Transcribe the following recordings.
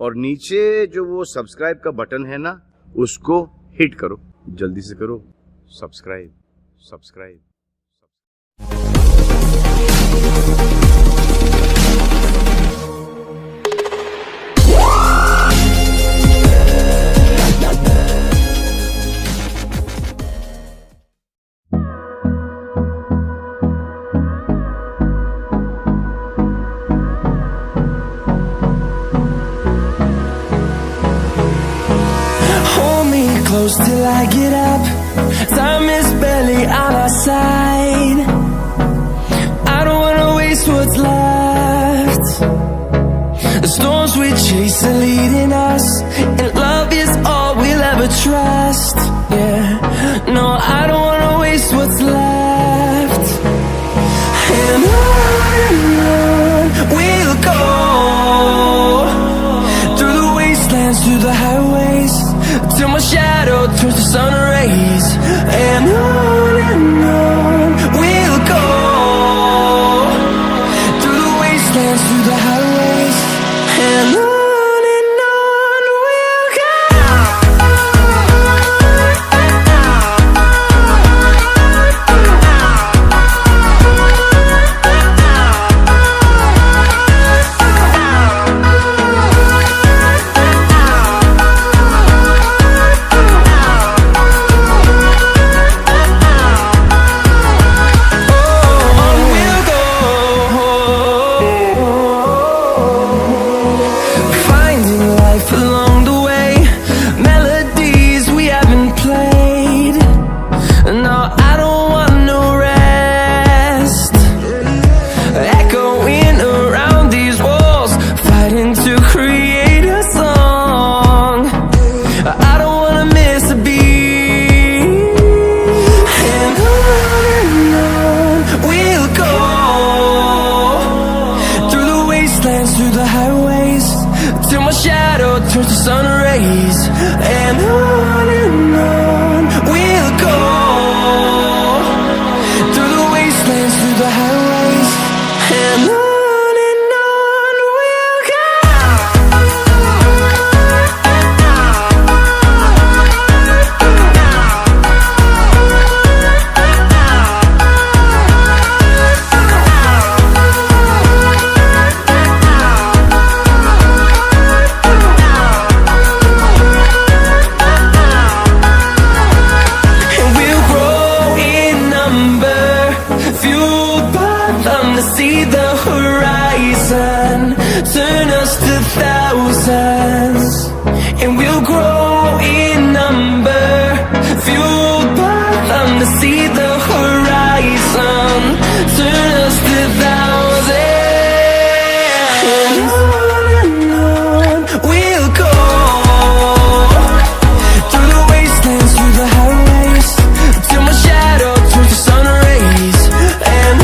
और नीचे जो वो सब्सक्राइब का बटन है ना, उसको हिट करो, जल्दी से करो subscribe. Close till I get up, time is barely on our side. I don't wanna waste what's left. The storms we chase are leading us, and love is all we'll ever trust. Yeah, no, I don't wanna waste what's left. And on we'll go, through the wastelands, through the highways, till my shadow turns to sun rays. And on we'll go, through the wastelands, through the highways, and on we'll go. Through the highways, till my shadow turns to sun rays. And on we'll go, through the wastelands, through the highways, and on we'll go. See the horizon, turn us to thousands, and we'll grow in number, fueled by them to see the horizon, turn us to thousands. And on we'll go, through the wastelands, through the highways, till my shadow turns to sun rays. And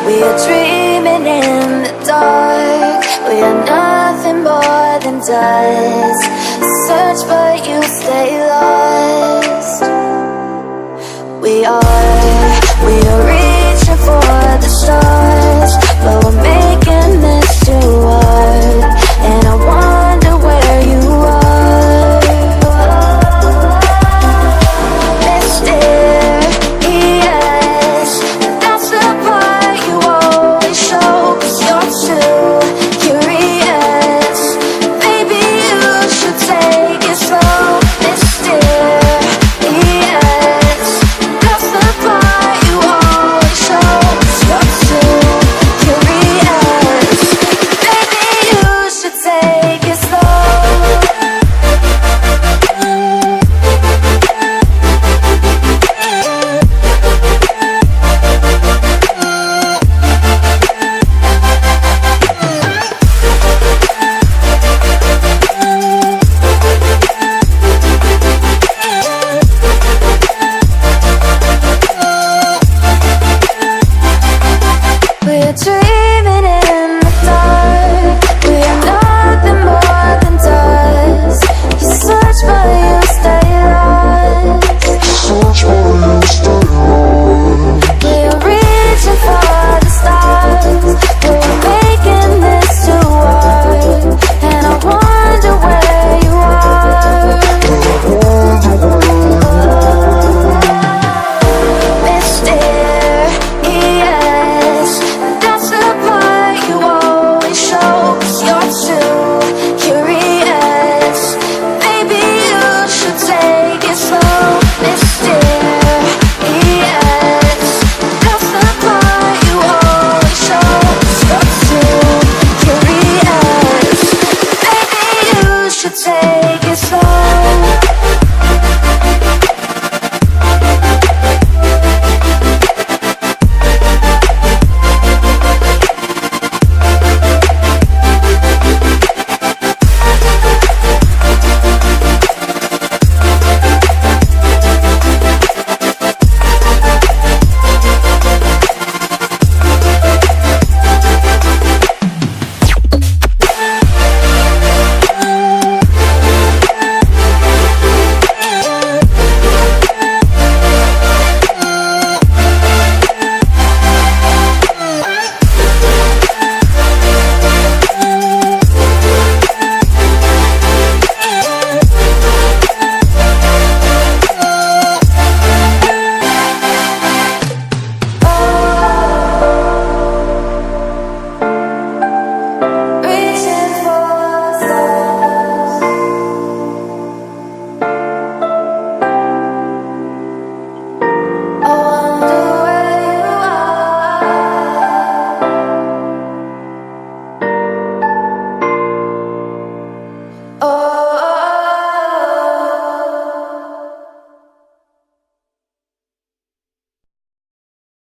we are dreaming in the dark. We are nothing more than dust. Search but you stay lost.